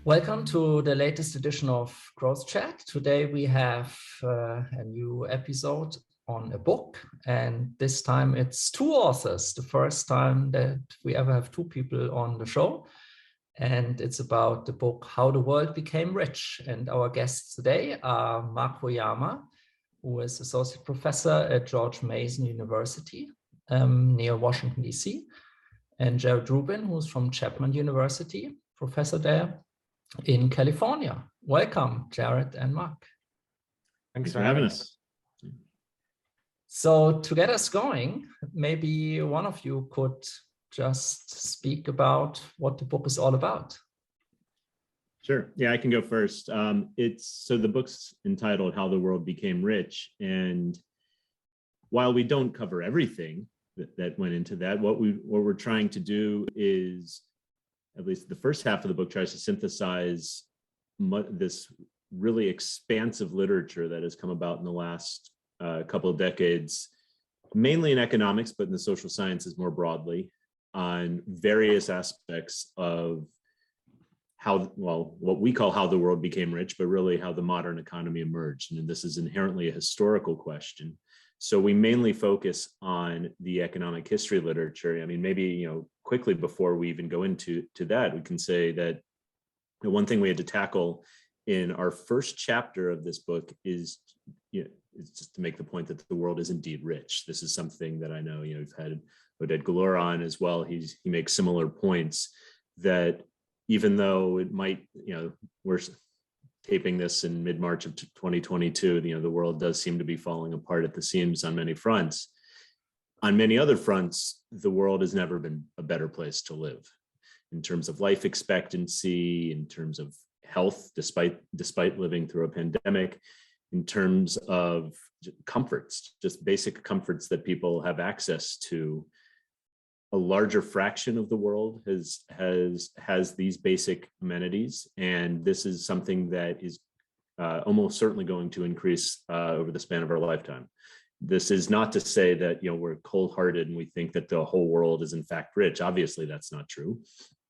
Welcome to the latest edition of GrowthChat. Today we have a new episode on a book, and this time it's two authors. The first time that we ever have two people on the show, and it's about the book How the World Became Rich. And our guests today are Mark Koyama, who is associate professor at George Mason University near Washington, D.C., and Jared Rubin, who's from Chapman University, professor there in California. Welcome, Jared and Mark. Thanks for having us. So to get us going, maybe one of you could just speak about what the book is all about. Sure. Yeah, I can go first. So the book's entitled How the World Became Rich. And while we don't cover everything that went into that, what we're trying to do is, at least the first half of the book, tries to synthesize this really expansive literature that has come about in the last couple of decades, mainly in economics, but in the social sciences more broadly, on various aspects of what we call how the world became rich, but really how the modern economy emerged. And this is inherently a historical question. So we mainly focus on the economic history literature. I mean, maybe, quickly before we even go into that, we can say that the one thing we had to tackle in our first chapter of this book is, it's just to make the point that the world is indeed rich. This is something that I know, we've had Oded Galor on as well. He makes similar points that even though it might, we're taping this in mid-March of 2022, the world does seem to be falling apart at the seams on many fronts. On many other fronts, the world has never been a better place to live in terms of life expectancy, in terms of health, despite living through a pandemic, in terms of comforts, just basic comforts that people have access to. A larger fraction of the world has these basic amenities, and this is something that is almost certainly going to increase over the span of our lifetime. This is not to say that we're cold-hearted and we think that the whole world is in fact rich. Obviously, that's not true.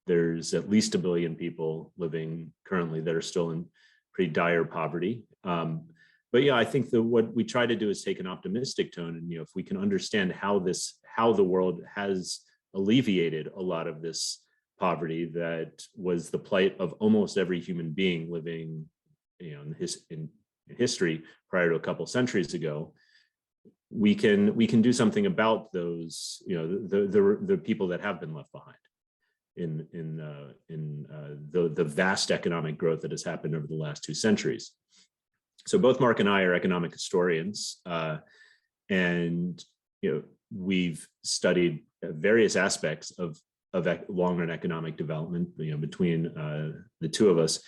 There's at least 1 billion people living currently that are still in pretty dire poverty. But yeah, I think that what we try to do is take an optimistic tone, and if we can understand how the world has alleviated a lot of this poverty that was the plight of almost every human being living, in history prior to a couple centuries ago, we can do something about those, the people that have been left behind in the vast economic growth that has happened over the last 2 centuries. So both Mark and I are economic historians, and we've studied various aspects of long-run economic development, between the two of us,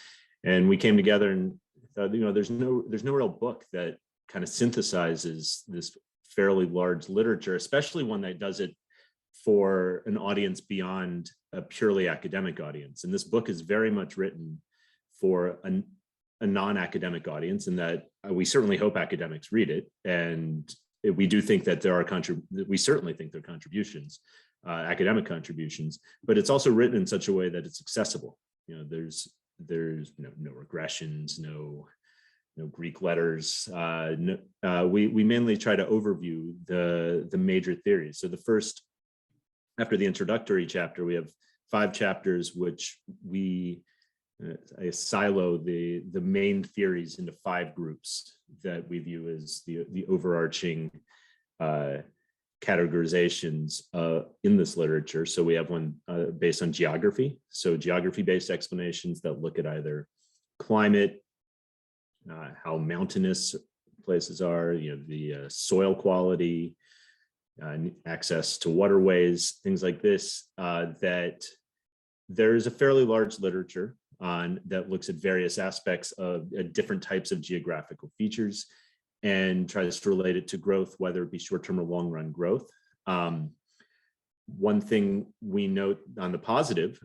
and we came together and thought, there's no real book that kind of synthesizes this fairly large literature, especially one that does it for an audience beyond a purely academic audience. And this book is very much written for a non-academic audience, and that we certainly hope academics read it. And we do think that we certainly think there are contributions, academic contributions, but it's also written in such a way that it's accessible. There's no regressions, no Greek letters. We mainly try to overview the major theories. So the first, after the introductory chapter, we have 5 chapters which I silo the main theories into 5 groups that we view as the overarching categorizations in this literature. So we have one based on geography. So geography-based explanations that look at either climate, how mountainous places are, the soil quality, access to waterways, things like this, that there is a fairly large literature on that looks at various aspects of different types of geographical features and tries to relate it to growth, whether it be short-term or long-run growth. One thing we note on the positive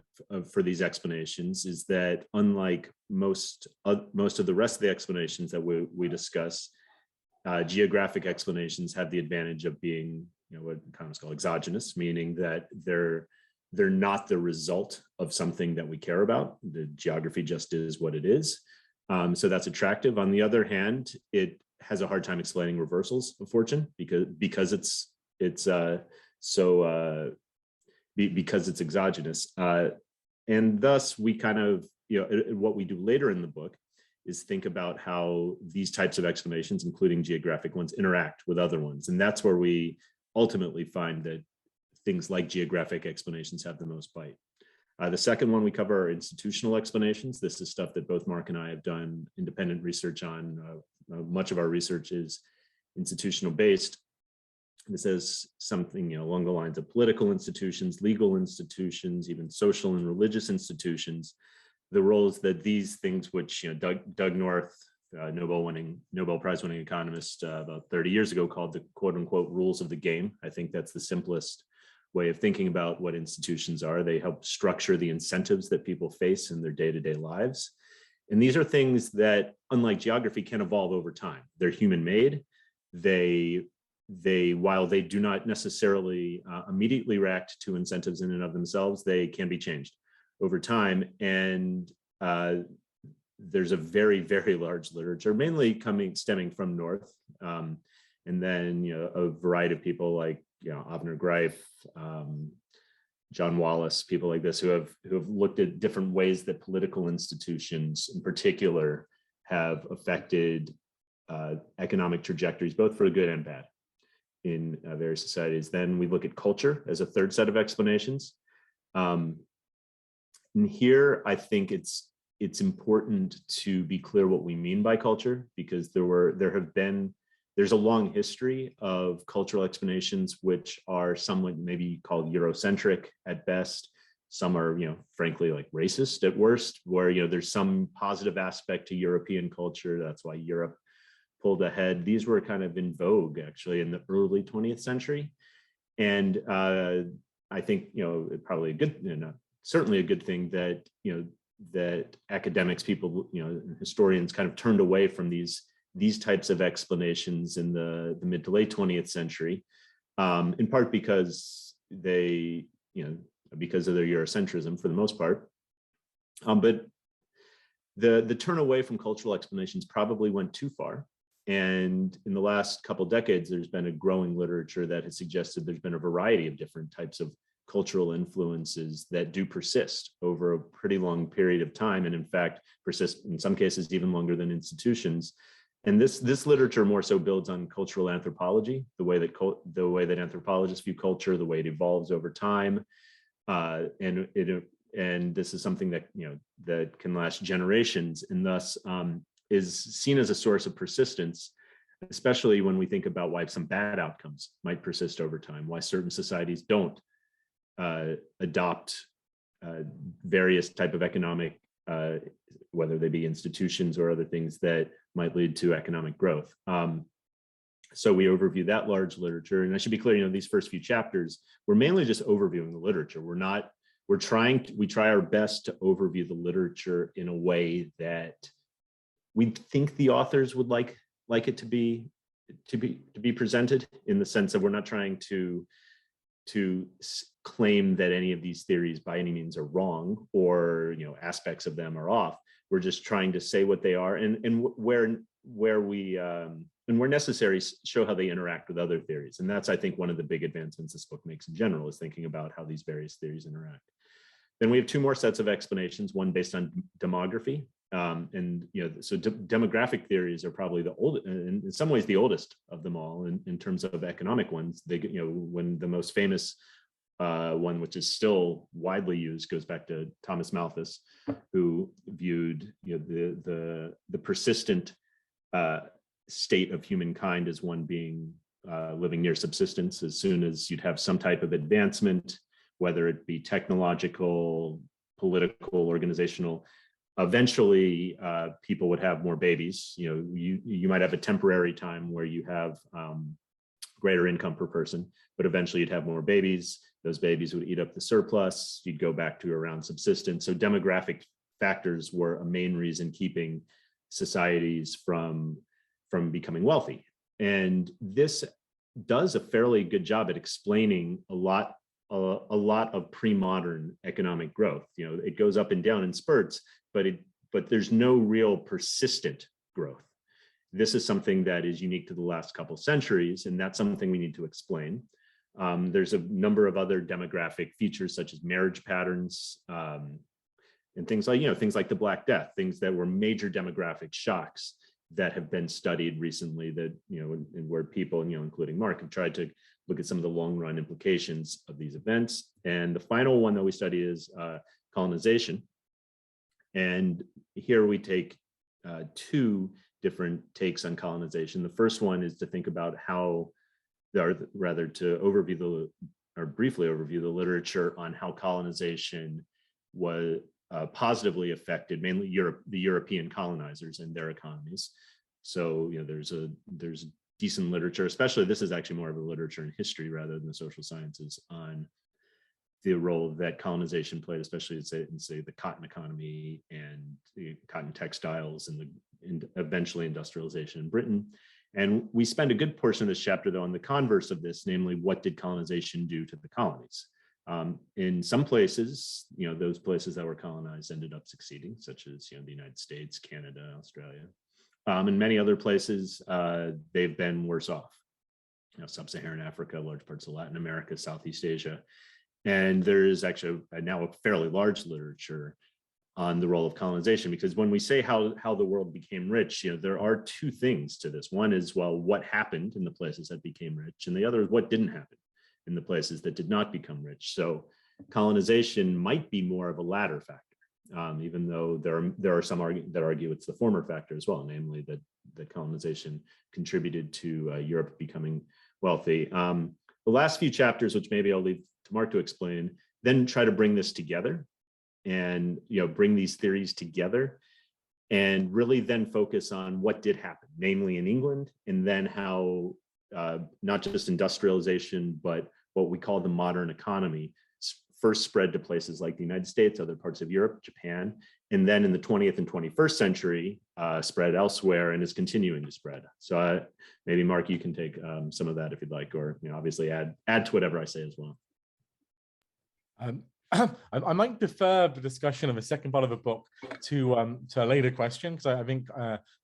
for these explanations is that, unlike most of the rest of the explanations that we discuss, geographic explanations have the advantage of being, what economists call exogenous, meaning that they're they're not the result of something that we care about. The geography just is what it is. So that's attractive. On the other hand, it has a hard time explaining reversals of fortune because it's exogenous. And thus we kind of, what we do later in the book is think about how these types of explanations, including geographic ones, interact with other ones. And that's where we ultimately find that things like geographic explanations have the most bite. The second one we cover are institutional explanations. This is stuff that both Mark and I have done independent research on. Much of our research is institutional based. This is something along the lines of political institutions, legal institutions, even social and religious institutions. The roles that these things, which Doug North, Nobel Prize winning economist about 30 years ago, called the quote unquote rules of the game. I think that's the simplest way of thinking about what institutions are. They help structure the incentives that people face in their day-to-day lives. And these are things that, unlike geography, can evolve over time. They're human-made. They while they do not necessarily immediately react to incentives in and of themselves, they can be changed over time. And there's a very, very large literature, mainly stemming from North, and then a variety of people like Avner Greif, John Wallace, people like this who have looked at different ways that political institutions in particular have affected economic trajectories, both for good and bad, in various societies. Then we look at culture as a third set of explanations. And here, I think it's important to be clear what we mean by culture, because there's a long history of cultural explanations which are somewhat maybe called Eurocentric at best. Some are, frankly, like racist at worst, where there's some positive aspect to European culture. That's why Europe pulled ahead. These were kind of in vogue actually in the early 20th century, and I think probably a good, certainly a good thing that that academics, people, historians kind of turned away from these types of explanations in the mid to late 20th century, in part because because of their Eurocentrism for the most part. But the turn away from cultural explanations probably went too far. And in the last couple of decades, there's been a growing literature that has suggested there's been a variety of different types of cultural influences that do persist over a pretty long period of time, and in fact persist in some cases even longer than institutions. And this literature more so builds on cultural anthropology, the way that anthropologists view culture, the way it evolves over time, and this is something that that can last generations, and thus is seen as a source of persistence, especially when we think about why some bad outcomes might persist over time, why certain societies don't adopt various type of economic, whether they be institutions or other things that might lead to economic growth. So we overview that large literature, and I should be clear, these first few chapters, we're mainly just overviewing the literature. We try our best to overview the literature in a way that we think the authors would like it to be presented, in the sense that we're not trying to claim that any of these theories by any means are wrong, or aspects of them are off. We're just trying to say what they are, and where we and where necessary, show how they interact with other theories. And that's, I think, one of the big advancements this book makes in general, is thinking about how these various theories interact. Then we have two more sets of explanations, one based on demography. So demographic theories are probably the oldest, in some ways the oldest of them all in terms of economic ones. They, when the most famous one, which is still widely used, goes back to Thomas Malthus, who viewed the persistent state of humankind as one being living near subsistence. As soon as you'd have some type of advancement, whether it be technological, political, organizational, eventually people would have more babies. You might have a temporary time where you have greater income per person, but eventually you'd have more babies. Those babies would eat up the surplus. You'd go back to around subsistence. So demographic factors were a main reason keeping societies from becoming wealthy. And this does a fairly good job at explaining a lot a lot of pre-modern economic growth. It goes up and down in spurts, but there's no real persistent growth. This is something that is unique to the last couple centuries, and that's something we need to explain. There's a number of other demographic features such as marriage patterns and things like the Black Death, things that were major demographic shocks that have been studied recently that, and where people, including Mark, have tried to look at some of the long run implications of these events. And the final one that we study is colonization. And here we take two different takes on colonization. The first one is to think about briefly overview the literature on how colonization was positively affected mainly the European colonizers and their economies. So there's decent literature, especially this is actually more of a literature in history rather than the social sciences, on the role that colonization played, especially in say the cotton economy and the cotton textiles and eventually industrialization in Britain. And we spend a good portion of this chapter though on the converse of this, namely what did colonization do to the colonies? In some places, those places that were colonized ended up succeeding, such as the United States, Canada, Australia. In many other places, they've been worse off. Sub-Saharan Africa, large parts of Latin America, Southeast Asia. And there's actually now a fairly large literature on the role of colonization, because when we say how the world became rich, there are two things to this. One is, well, what happened in the places that became rich, and the other is what didn't happen in the places that did not become rich. So colonization might be more of a latter factor, even though there are some that argue it's the former factor as well, namely that colonization contributed to Europe becoming wealthy. The last few chapters, which maybe I'll leave to Mark to explain, then try to bring this together and bring these theories together and really then focus on what did happen, namely in England, and then how not just industrialization, but what we call the modern economy first spread to places like the United States, other parts of Europe, Japan, and then in the 20th and 21st century spread elsewhere and is continuing to spread. So maybe Mark, you can take some of that if you'd like, or obviously add to whatever I say as well. I might defer the discussion of the second part of the book to a later question, because I think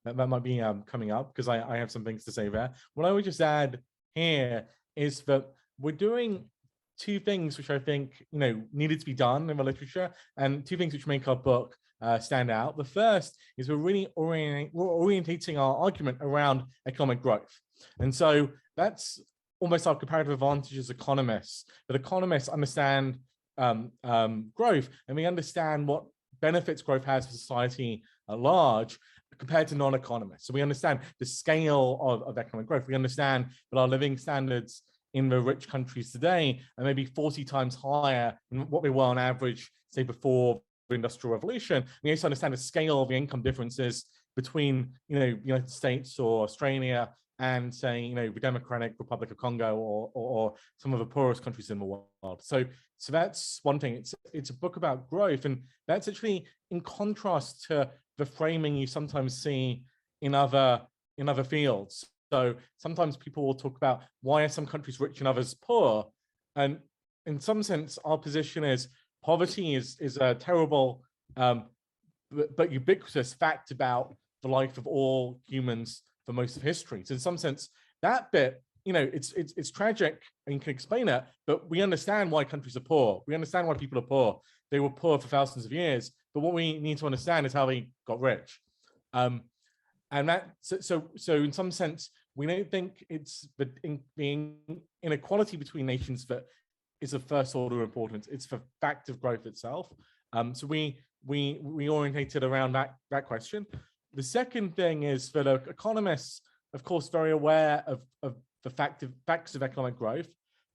that might be coming up, because I have some things to say there. What I would just add here is that we're doing two things which I think needed to be done in the literature, and two things which make our book stand out. The first is we're really orientating our argument around economic growth, and so that's almost our comparative advantage as economists. That economists understand growth, and we understand what benefits growth has for society at large compared to non-economists. So we understand the scale of economic growth. We understand that our living standards in the rich countries today are maybe 40 times higher than what they were on average, say, before the Industrial Revolution. We also understand the scale of the income differences between the United States or Australia and, say, the Democratic Republic of Congo or some of the poorest countries in the world. So that's one thing. It's a book about growth, and that's actually in contrast to the framing you sometimes see in other fields. So sometimes people will talk about why are some countries rich and others poor, and in some sense, our position is poverty is a terrible but ubiquitous fact about the life of all humans for most of history. So in some sense, that bit, it's tragic and you can explain it, but we understand why countries are poor. We understand why people are poor. They were poor for thousands of years, but what we need to understand is how they got rich. And that, so in some sense, we don't think it's the inequality between nations that is of first order importance. It's the fact of growth itself. So we orientated around that question. The second thing is that economists, of course, very aware of the facts of economic growth.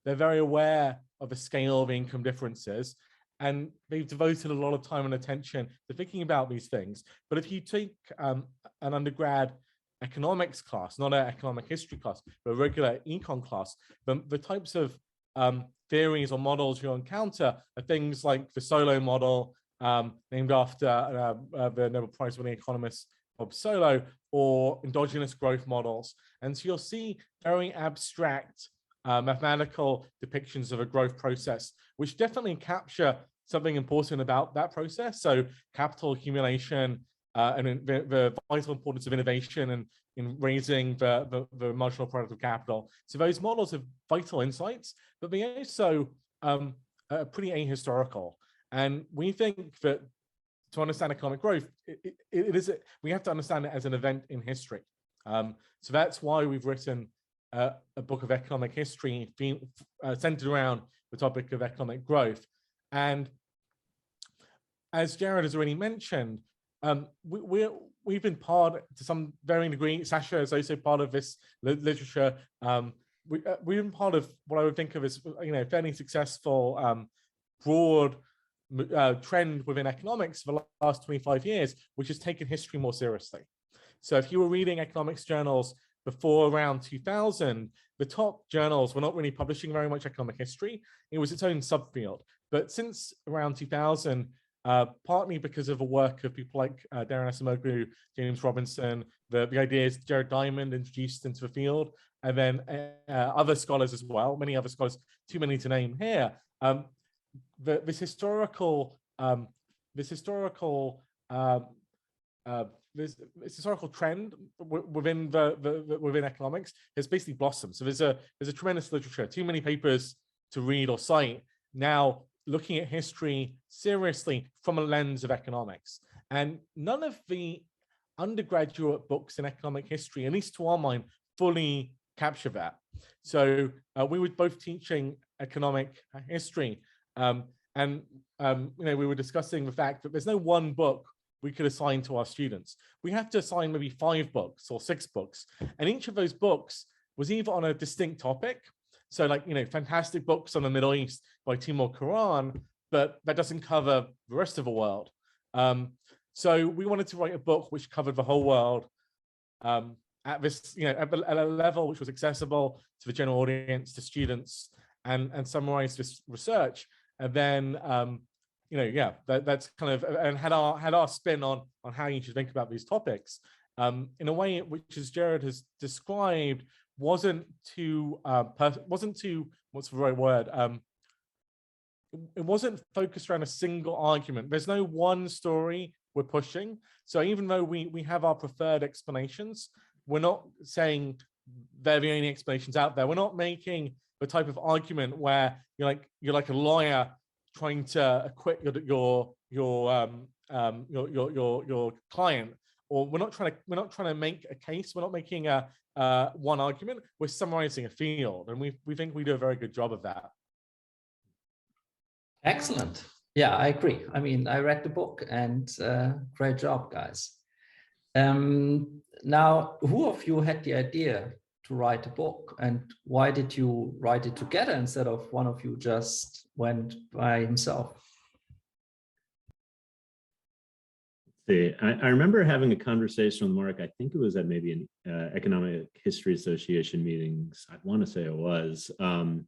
They're very aware of the scale of income differences, and they've devoted a lot of time and attention to thinking about these things. But if you take an undergrad economics class, not an economic history class, but a regular econ class, the types of theories or models you'll encounter are things like the Solow model, named after the Nobel Prize-winning economist Bob Solow, or endogenous growth models. And so you'll see very abstract mathematical depictions of a growth process, which definitely capture something important about that process. So capital accumulation and the vital importance of innovation and in raising the marginal product of capital. So those models have vital insights, but they're also pretty ahistorical. And we think that to understand economic growth, we have to understand it as an event in history. So that's why we've written a book of economic history centered around the topic of economic growth. And as Jared has already mentioned, we've been part, to some varying degree, Sascha is also part of this literature. We've been part of what I would think of as, fairly successful broad trend within economics for the last 25 years, which has taken history more seriously. So if you were reading economics journals before around 2000, the top journals were not really publishing very much economic history. It was its own subfield. But since around 2000, partly because of the work of people like Darren Acemoglu, James Robinson, the ideas Jared Diamond introduced into the field, and then other scholars as well, many other scholars, too many to name here. This historical trend within economics has basically blossomed. So there's a tremendous literature, too many papers to read or cite now, looking at history seriously from a lens of economics. And none of the undergraduate books in economic history, at least to our mind, fully capture that. So we were both teaching economic history, and we were discussing the fact that there's no one book we could assign to our students. We have to assign maybe 5 books or 6 books, and each of those books was either on a distinct topic. So like, fantastic books on the Middle East by Timur Kuran, but that doesn't cover the rest of the world. So we wanted to write a book which covered the whole world at this, at a level which was accessible to the general audience, to students, and summarize this research. And then, that's kind of, and had our spin on how you should think about these topics in a way which, as Jared has described, wasn't too what's the right word? It wasn't focused around a single argument. There's no one story we're pushing. So even though we have our preferred explanations, we're not saying they're the only explanations out there. We're not making the type of argument where you're like a lawyer trying to acquit your client, or we're not trying to make a case. We're not making one argument. We're summarizing a field, and we think we do a very good job of that. Excellent. Yeah, I agree. I mean, I read the book, and great job, guys. Now, who of you had the idea to write a book, and why did you write it together instead of one of you just went by himself? I remember having a conversation with Mark. I think it was at maybe an Economic History Association meetings. I want to say it was. And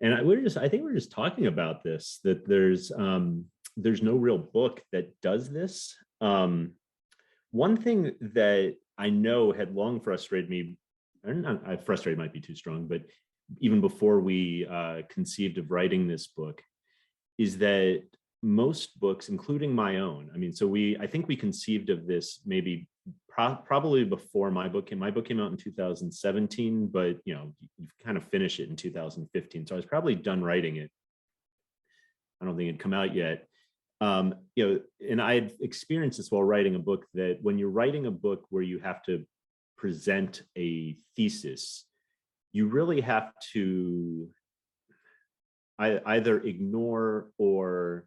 I think we're just talking about this, that there's no real book that does this. One thing that I know had long frustrated me, frustrated might be too strong, but even before we conceived of writing this book, is that most books, including my own, I think we conceived of this maybe probably before my book came. My book came out in 2017, but you kind of finish it in 2015. So I was probably done writing it. I don't think it'd come out yet. And I had experienced this while writing a book, that when you're writing a book where you have to present a thesis, you really have to either ignore or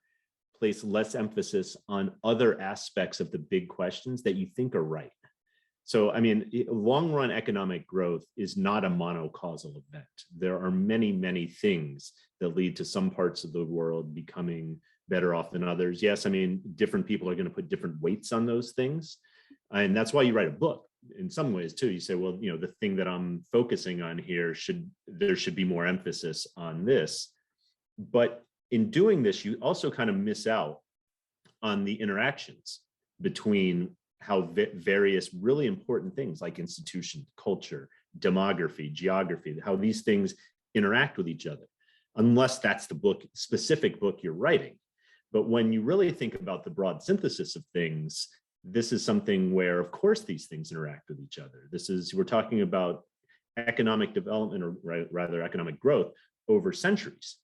place less emphasis on other aspects of the big questions that you think are right. So, long run economic growth is not a monocausal event. There are many, many things that lead to some parts of the world becoming better off than others. Yes, different people are going to put different weights on those things. And that's why you write a book in some ways too. You say, well, the thing that I'm focusing on here, there should be more emphasis on this. But in doing this, you also kind of miss out on the interactions between how various really important things like institution, culture, demography, geography, how these things interact with each other, unless that's the specific book you're writing. But when you really think about the broad synthesis of things, this is something where, of course, these things interact with each other. We're talking about economic development, or rather economic growth, over centuries.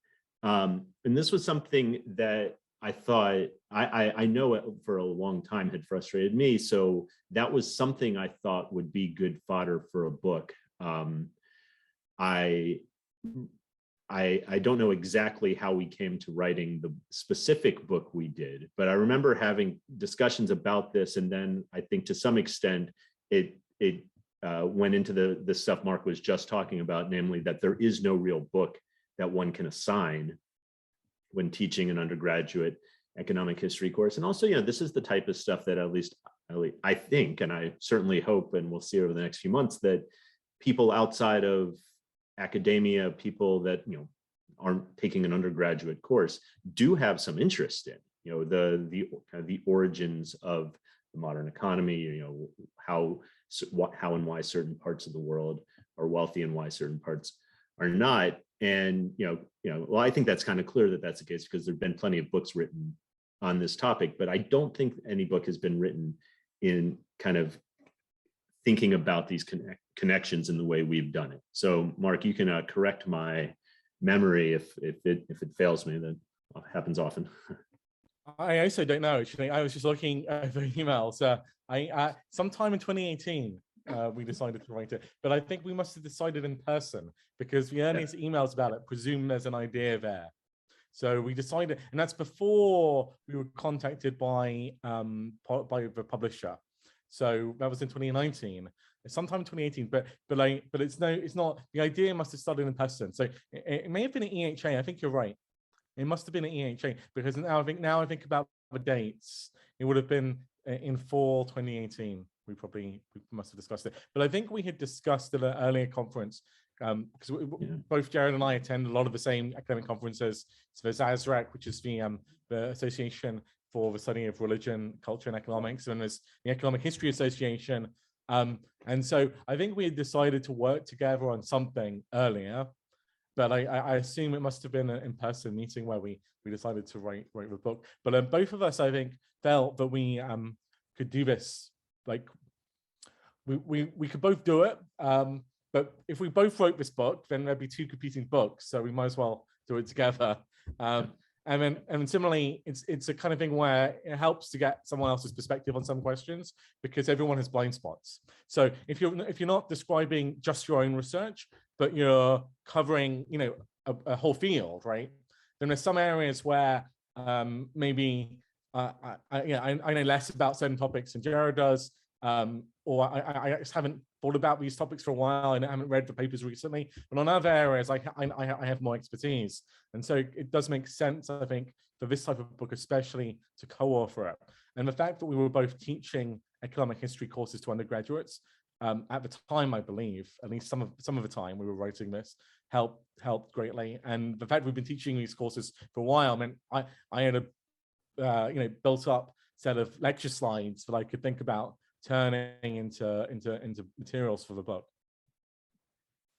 And this was something that I thought, I know for a long time had frustrated me. So that was something I thought would be good fodder for a book. I don't know exactly how we came to writing the specific book we did, but I remember having discussions about this. And then I think to some extent, it went into the stuff Mark was just talking about, namely that there is no real book that one can assign when teaching an undergraduate economic history course. And also, this is the type of stuff that at least I think, and I certainly hope, and we'll see over the next few months, that people outside of academia, people that aren't taking an undergraduate course, do have some interest in. The origins of the modern economy. How and why certain parts of the world are wealthy and why certain parts are not. And well, I think that's kind of clear that that's the case, because there've been plenty of books written on this topic, but I don't think any book has been written in kind of thinking about these connections in the way we've done it. So, Mark, you can correct my memory if it fails me. That happens often. I also don't know. Actually, I was just looking at the emails. I sometime in 2018. We decided to write it, but I think we must have decided in person, because the earliest emails about it presume there's an idea there. So we decided, and that's before we were contacted by the publisher. So that was in 2019, sometime in 2018. But it's not. The idea must have started in person. So it may have been an EHA. I think you're right. It must have been an EHA, because now I think about the dates. It would have been in fall 2018. We must have discussed it, but I think we had discussed at an earlier conference, because both Jared and I attend a lot of the same academic conferences. So there's ASREC, which is the Association for the Study of Religion, Culture, and Economics, and there's the Economic History Association. And so I think we had decided to work together on something earlier, but I assume it must have been an in-person meeting where we decided to write the book. But both of us, I think, felt that we could do this. Like we could both do it, but if we both wrote this book, then there'd be two competing books, so we might as well do it together. And then similarly, it's a kind of thing where it helps to get someone else's perspective on some questions, because everyone has blind spots. So if you're not describing just your own research, but you're covering a whole field, right? Then there's some areas where maybe I know less about certain topics than Jared does, or I just haven't thought about these topics for a while and I haven't read the papers recently. But on other areas, I have more expertise, and so it does make sense, I think, for this type of book, especially to co-author it. And the fact that we were both teaching economic history courses to undergraduates at the time, I believe, at least some of the time we were writing this, helped greatly. And the fact we've been teaching these courses for a while meant I had a built up set of lecture slides that I could think about turning into materials for the book.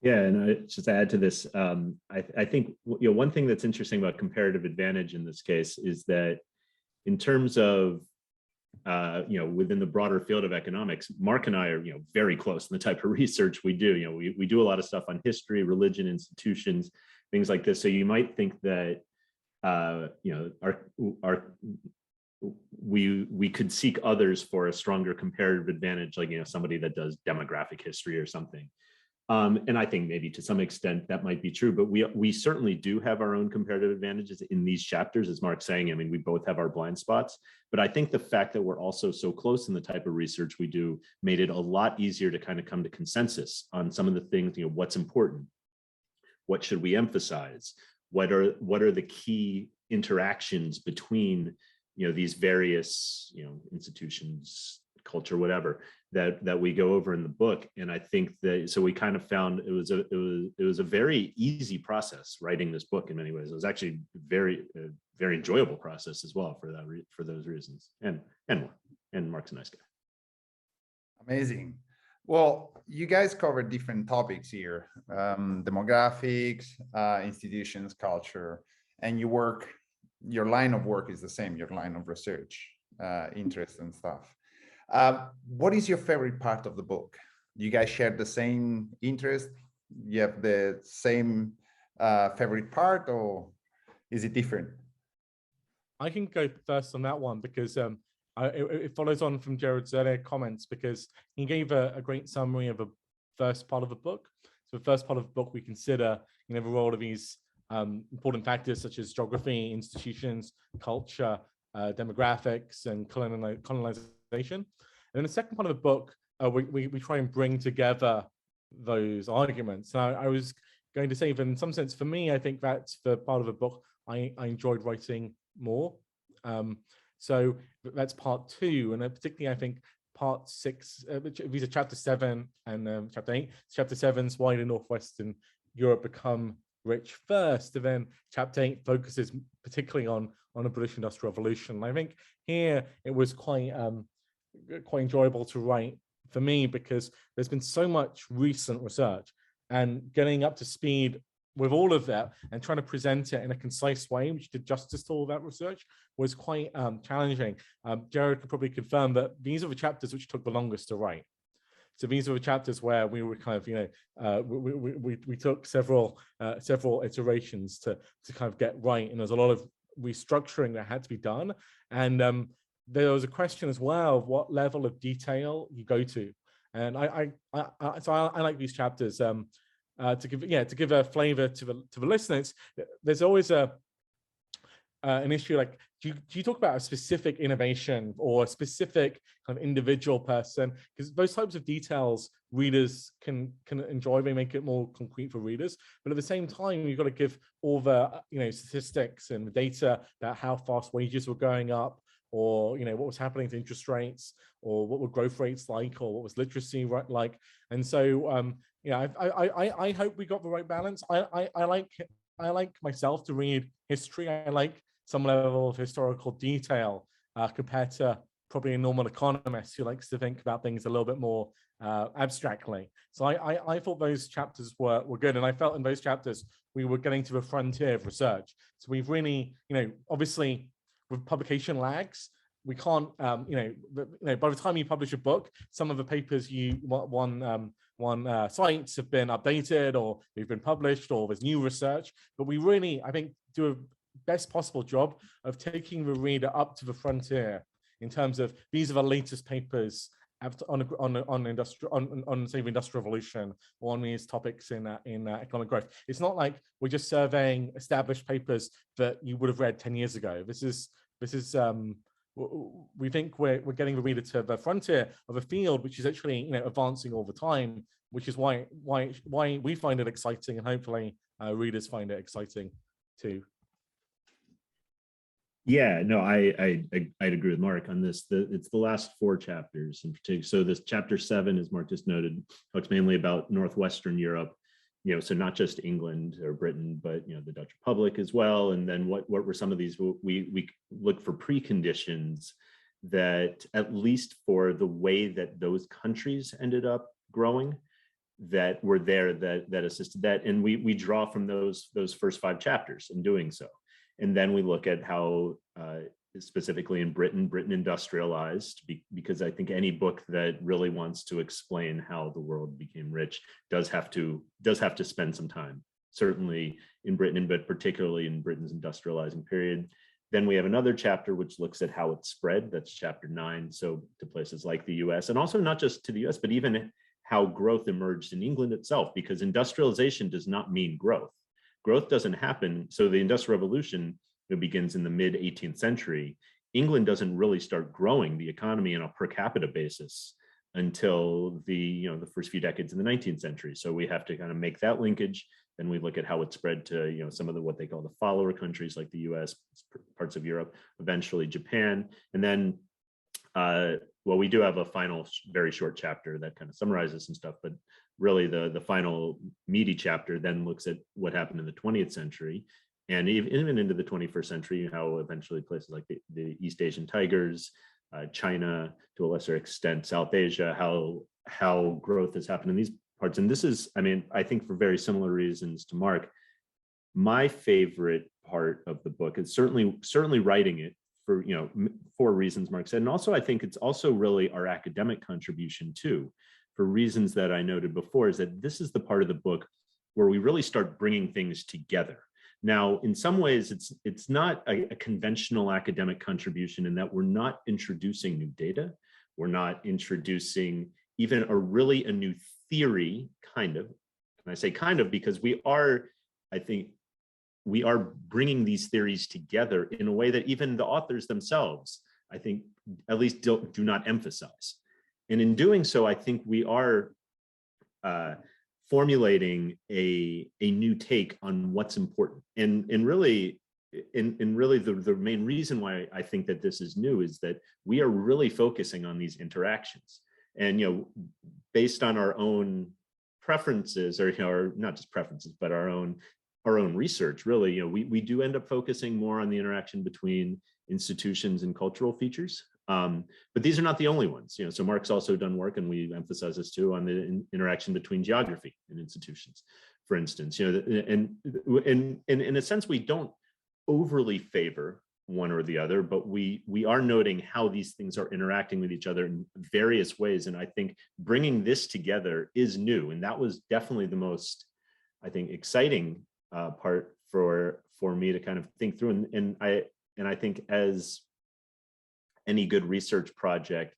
Yeah, and just to add to this, I think one thing that's interesting about comparative advantage in this case is that in terms of within the broader field of economics, Mark and I are very close in the type of research we do. We do a lot of stuff on history, religion, institutions, things like this. So you might think that we could seek others for a stronger comparative advantage, like somebody that does demographic history or something. And I think maybe to some extent that might be true, but we certainly do have our own comparative advantages in these chapters, as Mark's saying. I mean, we both have our blind spots, but I think the fact that we're also so close in the type of research we do made it a lot easier to kind of come to consensus on some of the things. What's important, what should we emphasize, what are the key interactions between these various institutions, culture, whatever, that we go over in the book. And I think that, so we kind of found it was a very easy process writing this book in many ways. It was actually very enjoyable process as well for those reasons, and more. And Mark's a nice guy. Amazing. Well, you guys cover different topics here, demographics, institutions, culture, and your line of work is the same, your line of research, interest and stuff. What is your favorite part of the book? Do you guys share the same interest? You have the same favorite part, or is it different? I can go first on that one because it follows on from Jared's earlier comments, because he gave a great summary of the first part of the book. So the first part of the book, we consider, the role of these important factors such as geography, institutions, culture, demographics, and colonization. And in the second part of the book, we try and bring together those arguments. Now, I was going to say that in some sense, for me, I think that's the part of the book I enjoyed writing more. So that's part 2, and particularly I think part 6, these are chapter 7 and chapter 8. Chapter 7's why did Northwestern Europe become rich first, and then chapter 8 focuses particularly on the British Industrial Revolution. And I think here it was quite enjoyable to write for me, because there's been so much recent research, and getting up to speed with all of that and trying to present it in a concise way, which did justice to all that research, was quite challenging. Jared could probably confirm that these are the chapters which took the longest to write. So these are the chapters where we were kind of, we took several iterations to kind of get right, and there's a lot of restructuring that had to be done. And there was a question as well of what level of detail you go to. And I like these chapters. To give a flavor to the listeners, there's always an issue like, do you talk about a specific innovation or a specific kind of individual person? Because those types of details readers can enjoy. They make it more concrete for readers, but at the same time, you've got to give all the statistics and the data about how fast wages were going up, or what was happening to interest rates, or what were growth rates like, or what was literacy like. And so I hope we got the right balance. I like myself to read history. I like some level of historical detail compared to probably a normal economist who likes to think about things a little bit more abstractly. So I thought those chapters were good, and I felt in those chapters we were getting to the frontier of research. So we've really, obviously with publication lags, we can't, by the time you publish a book, some of the papers sites have been updated, or they've been published, or there's new research. But we really, I think, do a best possible job of taking the reader up to the frontier in terms of these are the latest papers on say the Industrial Revolution, or on these topics in economic growth. It's not like we're just surveying established papers that you would have read 10 years ago. This is we think we're getting the reader to the frontier of a field which is actually advancing all the time, which is why we find it exciting, and hopefully readers find it exciting too. Yeah, no, I'd agree with Mark on this. It's the last 4 chapters in particular. So this chapter 7, as Mark just noted, talks mainly about Northwestern Europe, so not just England or Britain, but the Dutch Republic as well. And then what were some of these? We look for preconditions that, at least for the way that those countries ended up growing, that were there that assisted that. And we draw from those first 5 chapters in doing so. And then we look at how, specifically in Britain industrialized, because I think any book that really wants to explain how the world became rich does have to spend some time, certainly in Britain, but particularly in Britain's industrializing period. Then we have another chapter which looks at how it spread. That's chapter 9. So to places like the US, and also not just to the US, but even how growth emerged in England itself, because industrialization does not mean growth. Growth doesn't happen. So the Industrial Revolution begins in the mid 18th century. England doesn't really start growing the economy on a per capita basis until the first few decades in the 19th century. So we have to kind of make that linkage. Then we look at how it spread to some of what they call the follower countries, like the US, parts of Europe, eventually Japan, and then we do have a final very short chapter that kind of summarizes some stuff, but really the final meaty chapter then looks at what happened in the 20th century, and even into the 21st century, how eventually places like the East Asian tigers, China, to a lesser extent, South Asia, how how growth has happened in these parts. And this is, I mean, I think for very similar reasons to Mark, my favorite part of the book is certainly writing it for, for reasons Mark said. And also, I think it's also really our academic contribution too, for reasons that I noted before, is that this is the part of the book where we really start bringing things together. Now, in some ways, it's not a conventional academic contribution in that we're not introducing new data. We're not introducing even a new theory, kind of. And I say kind of because I think we are bringing these theories together in a way that even the authors themselves, I think, at least do not emphasize. And in doing so, I think we are formulating a new take on what's important. And really the main reason why I think that this is new is that we are really focusing on these interactions. And based on our own preferences, or not just preferences, but our own research, really, we do end up focusing more on the interaction between institutions and cultural features. But these are not the only ones. So Mark's also done work, and we emphasize this too, on the interaction between geography and institutions, for instance. And in a sense, we don't overly favor one or the other, but we are noting how these things are interacting with each other in various ways. And I think bringing this together is new, and that was definitely the most, I think, exciting part for me to kind of think through. And I think, as any good research project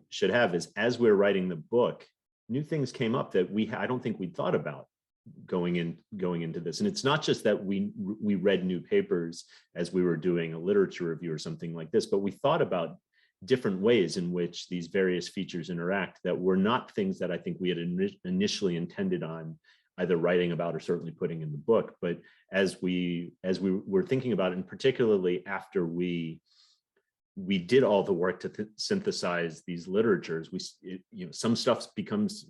should have, is as we're writing the book, new things came up that I don't think we'd thought about going into this. And it's not just that we read new papers as we were doing a literature review or something like this, but we thought about different ways in which these various features interact that were not things that I think we had initially intended on either writing about or certainly putting in the book. But as we were thinking about it, and particularly after we did all the work to synthesize these literatures, some stuff becomes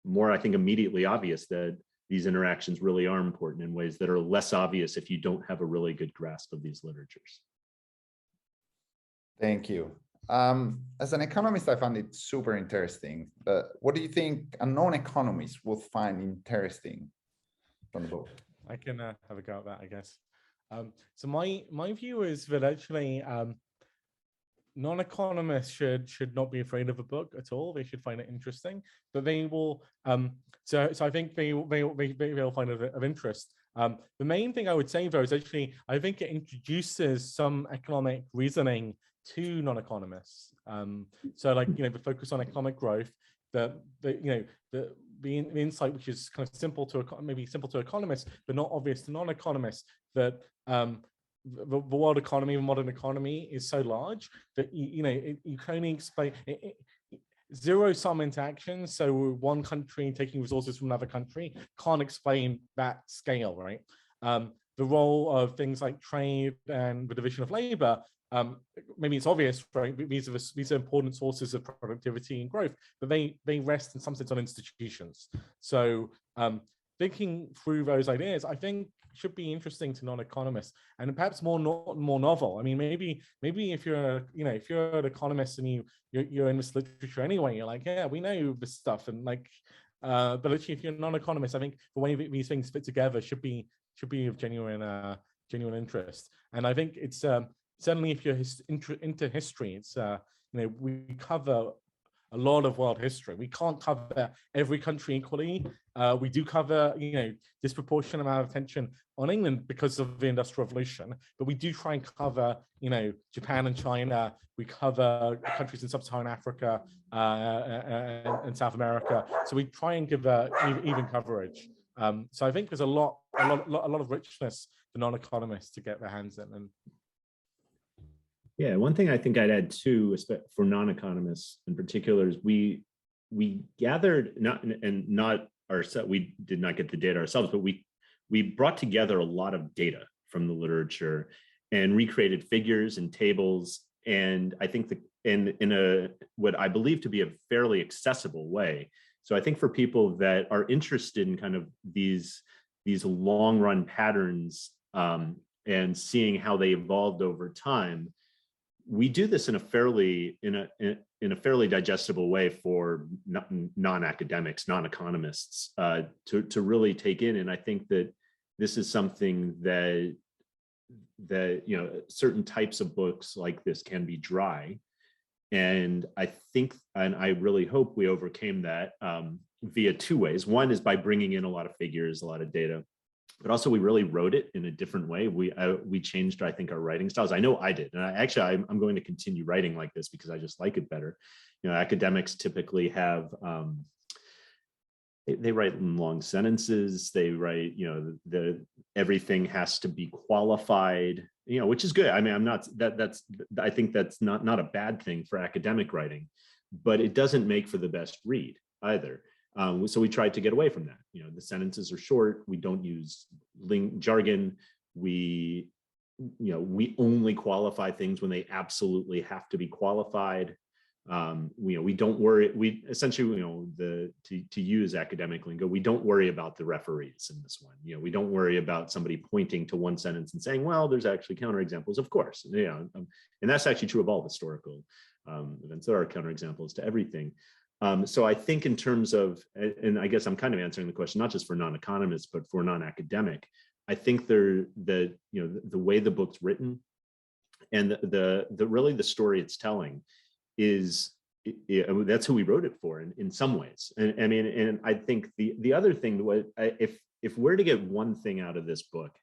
more, I think, immediately obvious that these interactions really are important in ways that are less obvious if you don't have a really good grasp of these literatures. Thank you. As an economist, I found it super interesting. What do you think a non-economist would find interesting from the book? I can have a go at that, I guess. So my view is that actually non-economists should not be afraid of a book at all. They should find it interesting, but they will. So I think they'll find it of interest. The main thing I would say, though, is actually I think it introduces some economic reasoning to non-economists. So, like, the focus on economic growth, the insight, which is kind of simple to economists, but not obvious to non-economists, that the world economy, the modern economy, is so large that you can only explain zero-sum interactions. So one country taking resources from another country can't explain that scale, right? The role of things like trade and the division of labor, maybe it's obvious, right? These are important sources of productivity and growth, but they rest in some sense on institutions. So thinking through those ideas, I think, should be interesting to non-economists, and perhaps more novel. I mean, maybe if you're an economist and you're in this literature anyway, you're like, yeah, we know this stuff, and like, but actually, if you're a non-economist, I think the way these things fit together should be of genuine interest. And I think it's certainly, if you're into history, it's we cover a lot of world history. We can't cover every country equally. We do cover, disproportionate amount of attention on England because of the Industrial Revolution, but we do try and cover, Japan and China. We cover countries in Sub-Saharan Africa and South America. So we try and give even coverage. So I think there's a lot of richness for non-economists to get their hands in. And yeah, one thing I think I'd add too, for non-economists in particular, is we gathered, we did not get the data ourselves, but we brought together a lot of data from the literature and recreated figures and tables, and I think in what I believe to be a fairly accessible way. So I think for people that are interested in kind of these long run patterns and seeing how they evolved over time, we do this in a in a fairly digestible way for non-academics, non-economists to really take in. And I think that this is something that certain types of books like this can be dry. And I think, and I really hope we overcame that via two ways. One is by bringing in a lot of figures, a lot of data, but also we really wrote it in a different way. We changed, I think, our writing styles. I know I did, and I'm going to continue writing like this because I just like it better. Academics typically have they write in long sentences. They write, everything has to be qualified, which is good. I mean, I think that's not a bad thing for academic writing, but it doesn't make for the best read either. So we tried to get away from that. The sentences are short. We don't use jargon. We only qualify things when they absolutely have to be qualified. We don't worry. We essentially, to use academic lingo, we don't worry about the referees in this one. We don't worry about somebody pointing to one sentence and saying, well, there's actually counterexamples. Of course, and that's actually true of all historical events. There are counterexamples to everything. So I think in terms of, and I guess I'm kind of answering the question, not just for non-economists, but for non-academic, I think the way the book's written and really the story it's telling is, that's who we wrote it for in some ways. And I mean, and I think the other thing was, if we're to get one thing out of this book,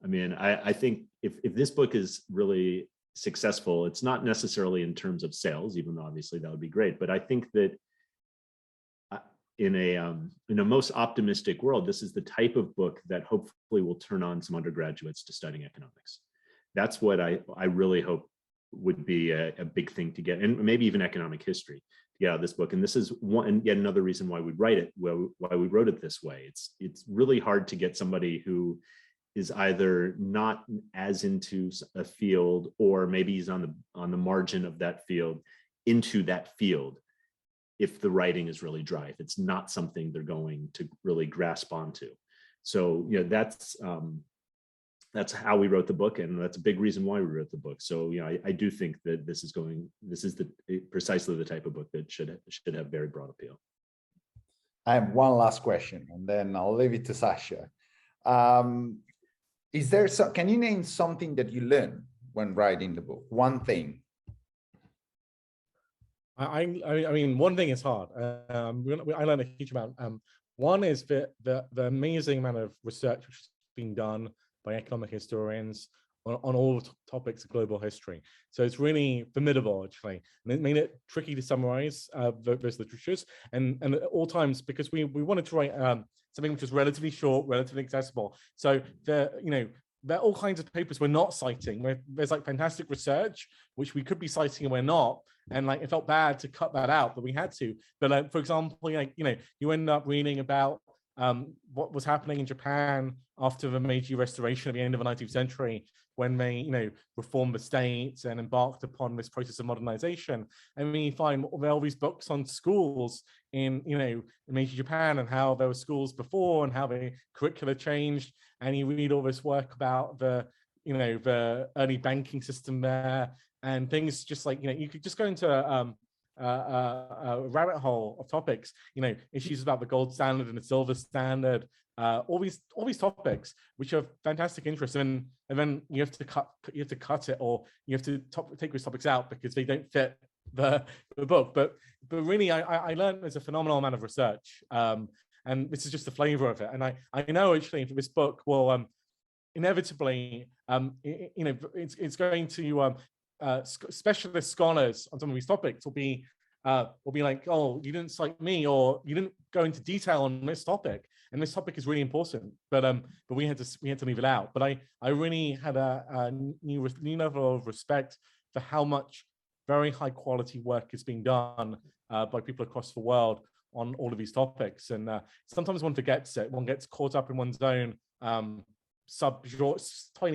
I mean, I think if this book is really successful, it's not necessarily in terms of sales, even though obviously that would be great, but I think that in a most optimistic world, this is the type of book that hopefully will turn on some undergraduates to studying economics. That's what I really hope would be a big thing to get, and maybe even economic history to get out of this book. And this is yet another reason why we write it, why we wrote it this way. It's really hard to get somebody who is either not as into a field, or maybe he's on the margin of that field, into that field, if the writing is really dry, if it's not something they're going to really grasp onto. So that's how we wrote the book, and that's a big reason why we wrote the book. So I do think that this is precisely the type of book that should have very broad appeal. I have one last question, and then I'll leave it to Sascha. Can you name something that you learned when writing the book? One thing. I mean, one thing is hard. I learned a huge amount. One is the amazing amount of research which has been done by economic historians on all topics of global history. So it's really formidable, actually, and it made it tricky to summarize those literatures. And at all times, because we wanted to write something which was relatively short, relatively accessible. So there are all kinds of papers we're not citing. There's like fantastic research which we could be citing and we're not, and like it felt bad to cut that out, but we had to. But for example, you end up reading about what was happening in Japan after the Meiji Restoration at the end of the 19th century, when they reformed the state and embarked upon this process of modernization. I mean, you find all these books on schools in Meiji Japan, and how there were schools before and how the curricula changed, and you read all this work about the early banking system there, and things just like you could just go into a rabbit hole of topics, issues about the gold standard and the silver standard, all these topics which are fantastic interest, and then you have to cut it, or you have to take those topics out because they don't fit the book. But really, I learned there's a phenomenal amount of research, and this is just the flavor of it. And I know actually for this book will inevitably it's going to specialist scholars on some of these topics will be like, oh, you didn't cite me, or you didn't go into detail on this topic, and this topic is really important, but we had to leave it out. But I really had a new level of respect for how much very high quality work is being done by people across the world on all of these topics. And sometimes one forgets it. One gets caught up in one's own tiny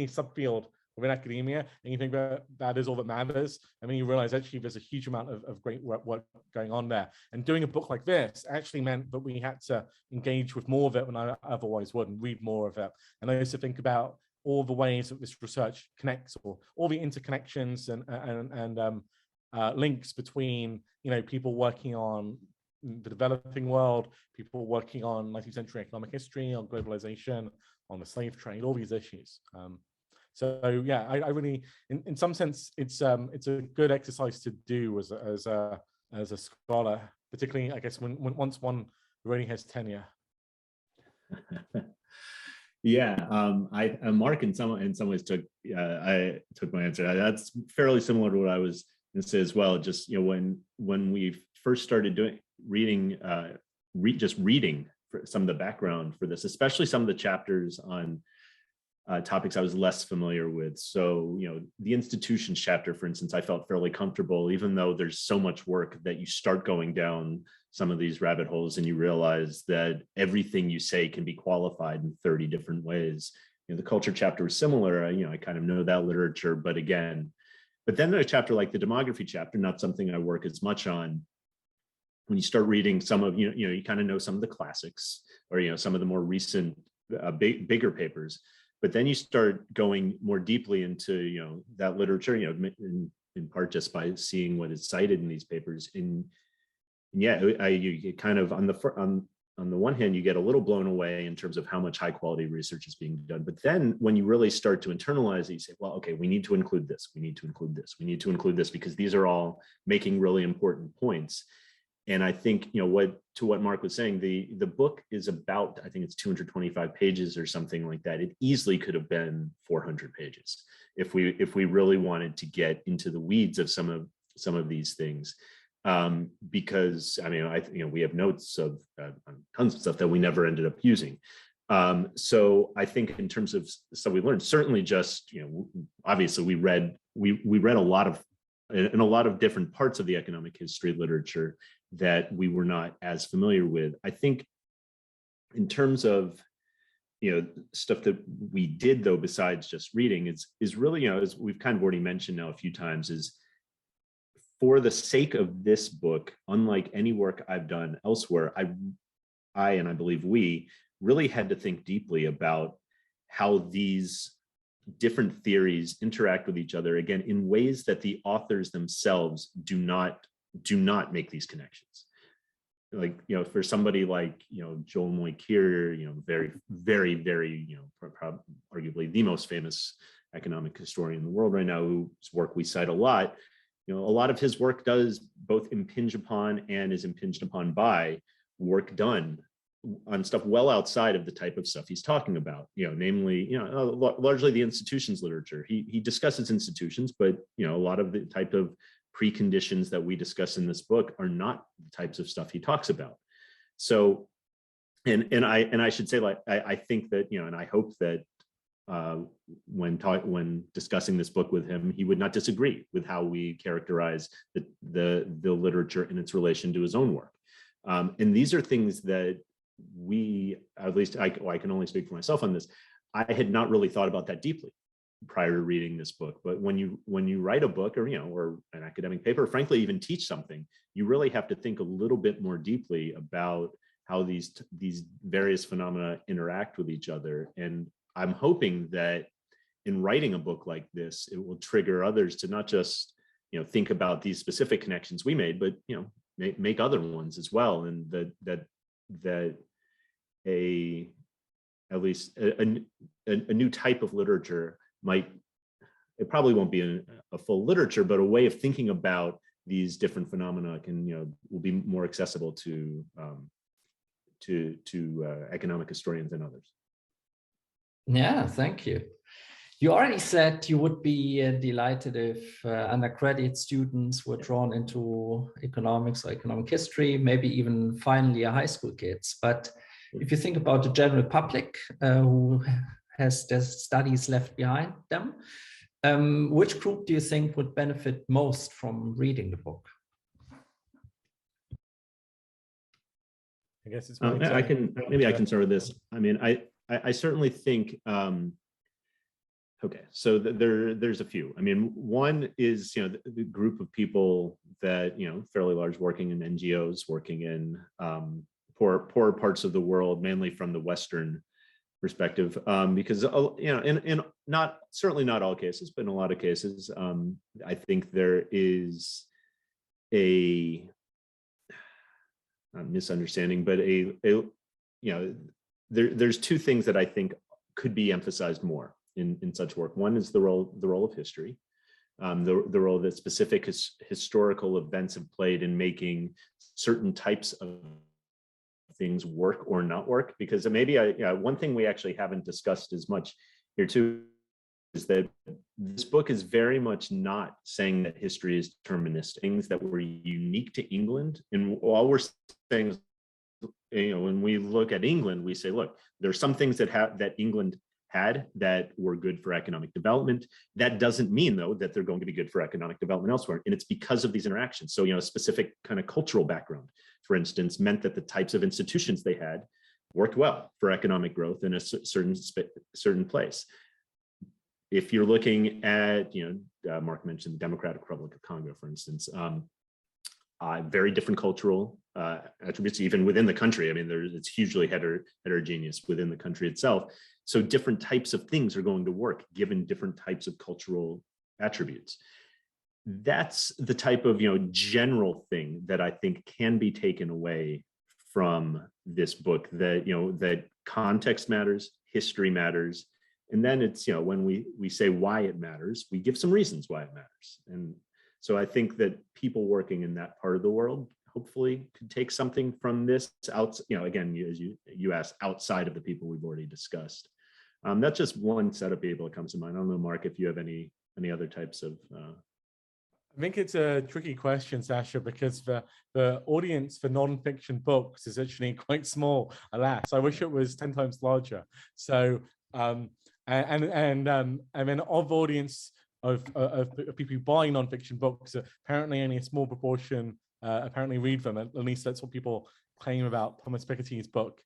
subfield within academia, and you think that is all that matters. I mean, you realize actually there's a huge amount of great work going on there. And doing a book like this actually meant that we had to engage with more of it than I otherwise would, and read more of it. And I also think about all the ways that this research connects, or all the interconnections and links between, people working on the developing world, people working on 19th century economic history, on globalization, on the slave trade, all these issues. So yeah, I really, in some sense, it's a good exercise to do as a scholar, particularly, I guess, once one already has tenure. Yeah, Mark in some ways I took my answer. That's fairly similar to what I was going to say as well. Just when we first started reading for some of the background for this, especially some of the chapters on topics I was less familiar with. So, the institutions chapter, for instance, I felt fairly comfortable, even though there's so much work that you start going down some of these rabbit holes and you realize that everything you say can be qualified in 30 different ways. The culture chapter was similar. I kind of know that literature, but then a chapter like the demography chapter, not something I work as much on. When you start reading some of, you kind of know some of the classics or, some of the more recent, bigger papers. But then you start going more deeply into, that literature, in part just by seeing what is cited in these papers. And yeah, you get kind of on the one hand, you get a little blown away in terms of how much high quality research is being done. But then when you really start to internalize it, you say, well, okay, we need to include this. We need to include this. We need to include this because these are all making really important points. And I think, what Mark was saying, the book is about, I think it's 225 pages or something like that. It easily could have been 400 pages if we really wanted to get into the weeds of some of these things. Because we have notes of tons of stuff that we never ended up using. So I think in terms of stuff we learned, certainly just, obviously we read a lot of, in a lot of different parts of the economic history literature that we were not as familiar with. I think in terms of, stuff that we did though, besides just reading, is really, as we've kind of already mentioned now a few times, is for the sake of this book, unlike any work I've done elsewhere, I and I believe we really had to think deeply about how these different theories interact with each other, again, in ways that the authors themselves do not make these connections. Like, for somebody like, Joel Moy-Kier, very, very, very, arguably the most famous economic historian in the world right now, whose work we cite a lot, a lot of his work does both impinge upon and is impinged upon by work done on stuff well outside of the type of stuff he's talking about, namely, largely the institutions literature. He discusses institutions, but, a lot of the type of preconditions that we discuss in this book are not the types of stuff he talks about. So, and I should say, like, I think that, and I hope that when discussing this book with him, he would not disagree with how we characterize the literature in its relation to his own work. And these are things that we, at least I can only speak for myself on this, I had not really thought about that deeply prior to reading this book. But when you write a book or an academic paper, or frankly even teach something, you really have to think a little bit more deeply about how these various phenomena interact with each other. And I'm hoping that in writing a book like this, it will trigger others to not just think about these specific connections we made, but make other ones as well, and that at least a new type of literature it probably won't be a full literature, but a way of thinking about these different phenomena will be more accessible to economic historians and others. Yeah, thank you. You already said you would be delighted if undergraduate students were drawn into economics or economic history, maybe even finally high school kids. But if you think about the general public who has their studies left behind them, which group do you think would benefit most from reading the book? I guess it's I can start with this. I mean, I certainly think, okay, so there's a few. I mean, one is, the group of people that, fairly large, working in NGOs, working in poor parts of the world, mainly from the Western perspective, because, in certainly not all cases, but in a lot of cases, I think there is a not misunderstanding, but there's two things that I think could be emphasized more in such work. One is the role of history, the role that specific historical events have played in making certain types of things work or not work. Because maybe one thing we actually haven't discussed as much here too is that this book is very much not saying that history is deterministic, things that were unique to England. And all we're saying is, when we look at England, we say, look, there's some things that England had that were good for economic development. That doesn't mean, though, that they're going to be good for economic development elsewhere. And it's because of these interactions. So, a specific kind of cultural background, for instance, meant that the types of institutions they had worked well for economic growth in a certain place. If you're looking at, Mark mentioned the Democratic Republic of Congo, for instance, very different cultural attributes, even within the country. I mean, it's hugely heterogeneous within the country itself. So different types of things are going to work given different types of cultural attributes. That's the type of, general thing that I think can be taken away from this book, that, that context matters, history matters. And then it's, when we say why it matters, we give some reasons why it matters. And so I think that people working in that part of the world hopefully could take something from this out, again, as you asked, outside of the people we've already discussed. That's just one set of people that comes to mind. I don't know, Mark, if you have any other types of. I think it's a tricky question, Sascha, because the audience for non-fiction books is actually quite small, alas. I wish it was 10 times larger. So, and then of audience of people who buy non-fiction books, apparently only a small proportion apparently read them. At least that's what people claim about Thomas Piketty's book,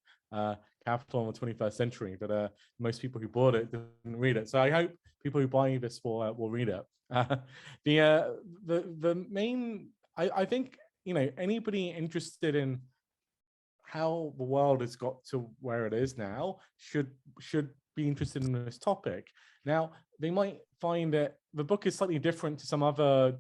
Capital in the 21st Century, but most people who bought it didn't read it. So I hope people who buy this will read it. The main, I think, anybody interested in how the world has got to where it is now should be interested in this topic. Now, they might find that the book is slightly different to some other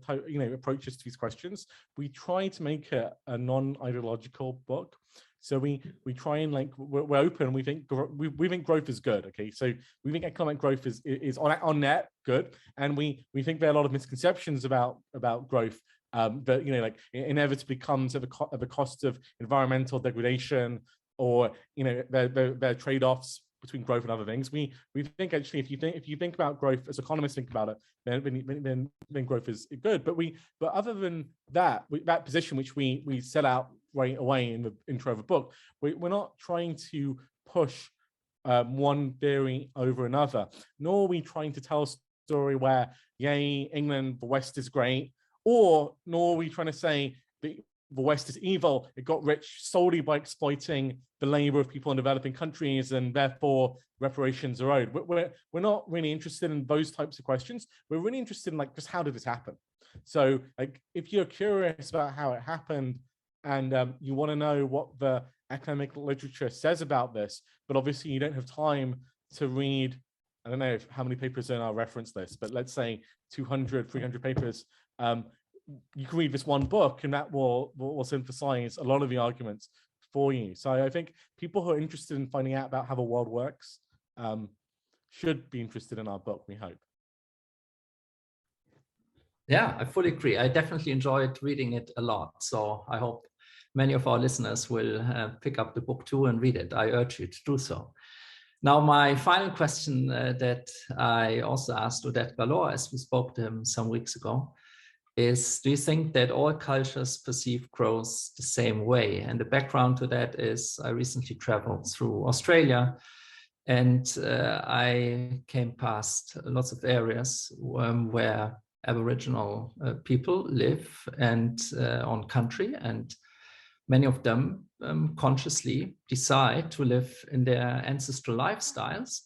approaches to these questions. We try to make it a non-ideological book. So we try and we're open. We think growth is good. Okay, so we think economic growth is on net good, and we think there are a lot of misconceptions about growth that inevitably comes at the cost of environmental degradation, or there are trade-offs between growth and other things. We think actually if you think about growth as economists think about it, then growth is good. But other than that, that position which we set out right away in the intro of the book, we're not trying to push one theory over another, nor are we trying to tell a story where, yay, England, the West is great, nor are we trying to say the West is evil, it got rich solely by exploiting the labor of people in developing countries, and therefore reparations are owed. We're not really interested in those types of questions. We're really interested in just how did this happen? So if you're curious about how it happened, and you want to know what the academic literature says about this, but obviously you don't have time to read, I don't know how many papers are in our reference list, but let's say 200, 300 papers, you can read this one book, and that will synthesize a lot of the arguments for you. So I think people who are interested in finding out about how the world works should be interested in our book, we hope. Yeah, I fully agree. I definitely enjoyed reading it a lot. So I hope many of our listeners will pick up the book too and read it. I urge you to do so. Now, my final question that I also asked Odette Galore, as we spoke to him some weeks ago, is, do you think that all cultures perceive growth the same way? And the background to that is I recently traveled through Australia, and I came past lots of areas where Aboriginal people live and on country, and many of them consciously decide to live in their ancestral lifestyles.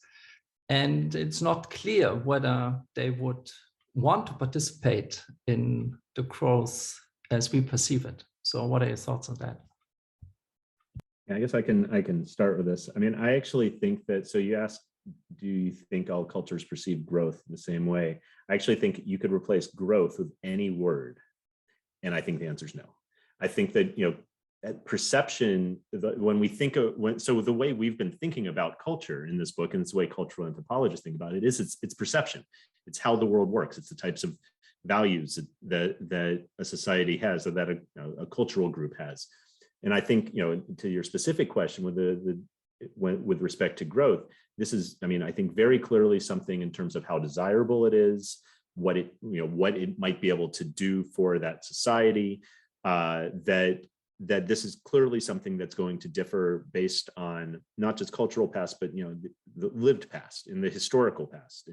And it's not clear whether they would want to participate in the growth as we perceive it. So what are your thoughts on that? Yeah, I guess I can start with this. I mean, I actually think that, so you asked, do you think all cultures perceive growth the same way? I actually think you could replace growth with any word, And I think the answer is no. I think that, at perception, when we think of, so the way we've been thinking about culture in this book, and it's the way cultural anthropologists think about it, is it's perception. It's how the world works. It's the types of values that a society has, or that a cultural group has. And I think, to your specific question with respect to growth, this is, I think very clearly something in terms of how desirable it is, what it might be able to do for that society, that this is clearly something that's going to differ based on not just cultural past, but the lived past and the historical past,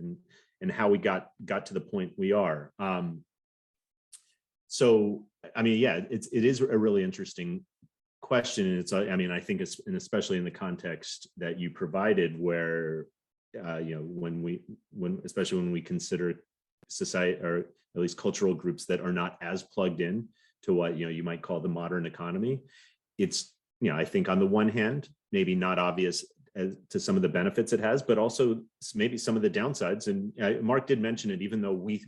and how we got to the point we are. So, it is a really interesting question. And it's, I think it's, and especially in the context that you provided, where, especially when we consider society, or at least cultural groups that are not as plugged in to what, you might call the modern economy, it's, I think on the one hand, maybe not obvious as to some of the benefits it has, but also maybe some of the downsides. And Mark did mention it, even though we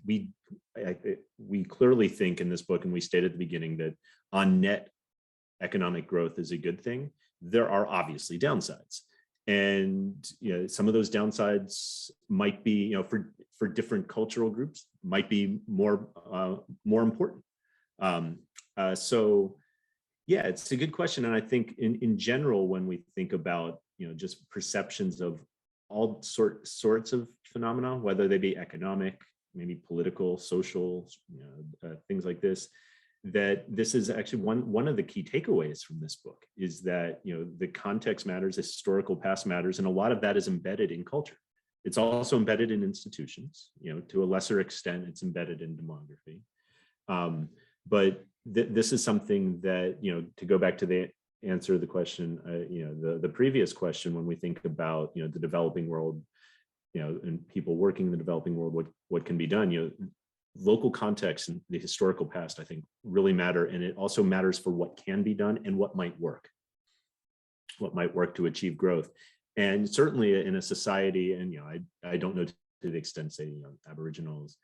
clearly think in this book, and we stated at the beginning, that on net economic growth is a good thing, there are obviously downsides. And some of those downsides might be, for different cultural groups, might be more important. So yeah, it's a good question. And I think in general, when we think about, just perceptions of all sorts of phenomena, whether they be economic, maybe political, social, things like this, that this is actually one of the key takeaways from this book, is that, the context matters, the historical past matters, and a lot of that is embedded in culture. It's also embedded in institutions, to a lesser extent, it's embedded in demography. But this is something that, to go back to the answer to the question, the previous question, when we think about, the developing world, and people working in the developing world, what can be done, local context and the historical past, I think, really matter. And it also matters for what can be done and what might work to achieve growth. And certainly in a society, and, I don't know to the extent, say, Aboriginals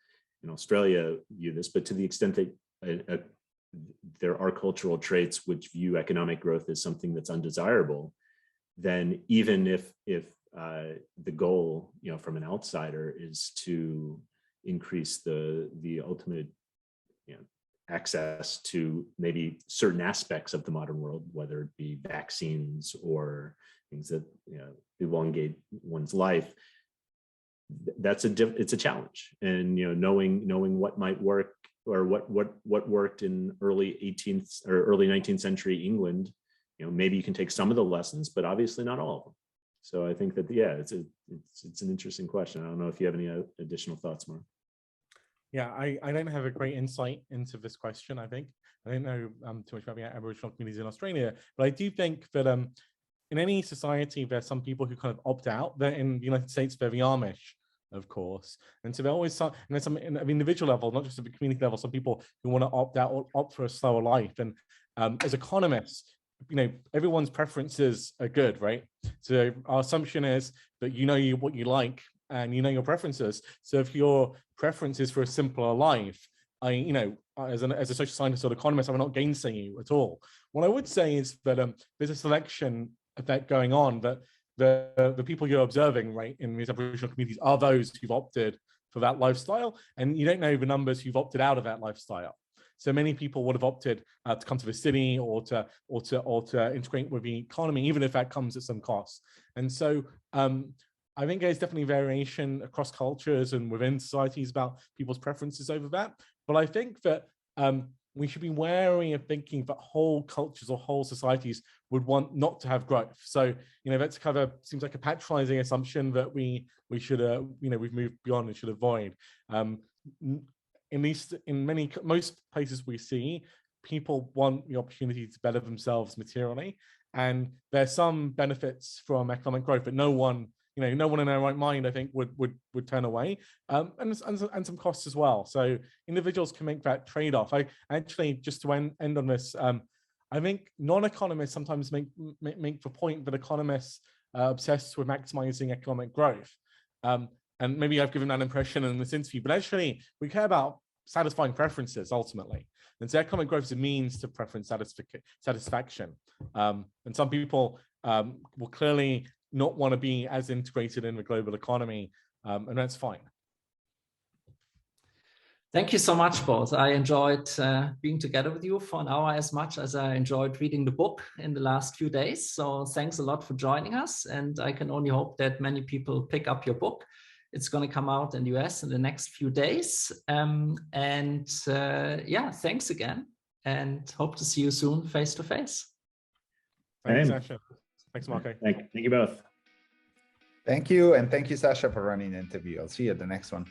in Australia view this, but to the extent that there are cultural traits which view economic growth as something that's undesirable, then even if the goal, from an outsider, is to increase the ultimate, access to maybe certain aspects of the modern world, whether it be vaccines or things that elongate one's life, it's a challenge. And knowing what might work, or what worked in early 18th or early 19th century England, maybe you can take some of the lessons, but obviously not all of them. So I think that, it's an interesting question. I don't know if you have any additional thoughts, Mark. Yeah, I don't have a great insight into this question. I don't know too much about the Aboriginal communities in Australia, but I do think that in any society, there's some people who kind of opt out. That in the United States, they're the Amish, of course. And so there always and there's some at the individual level, not just at the community level, some people who want to opt out or opt for a slower life. And as economists, everyone's preferences are good, right? So our assumption is that what you like and your preferences. So if your preference is for a simpler life, as a social scientist or economist, I'm not gainsaying you at all. What I would say is that there's a selection effect going on, that the people you're observing, right, in these Aboriginal communities are those who've opted for that lifestyle, and you don't know the numbers who've opted out of that lifestyle. So many people would have opted to come to the city or to integrate with the economy, even if that comes at some cost. And so I think there's definitely variation across cultures and within societies about people's preferences over that. But I think that we should be wary of thinking that whole cultures or whole societies would want not to have growth. So, that's kind of seems like a patronizing assumption that we should, we've moved beyond and should avoid. At least in most places we see, people want the opportunity to better themselves materially. And there's some benefits from economic growth, but no one in their right mind, I think, would turn away, and some costs as well. So individuals can make that trade-off. I actually, just to end on this, I think non-economists sometimes make the point that economists are obsessed with maximizing economic growth. And maybe I've given that impression in this interview, but actually we care about satisfying preferences ultimately. And so economic growth is a means to preference satisfaction. And some people will clearly not want to be as integrated in the global economy, and that's fine. Thank you so much, both. I enjoyed being together with you for an hour as much as I enjoyed reading the book in the last few days. So thanks a lot for joining us. And I can only hope that many people pick up your book. It's going to come out in the US in the next few days. Yeah, thanks again. And hope to see you soon face to face. Thanks, Sascha. Thanks, Marco. Thank you both. Thank you. And thank you, Sascha, for running the interview. I'll see you at the next one.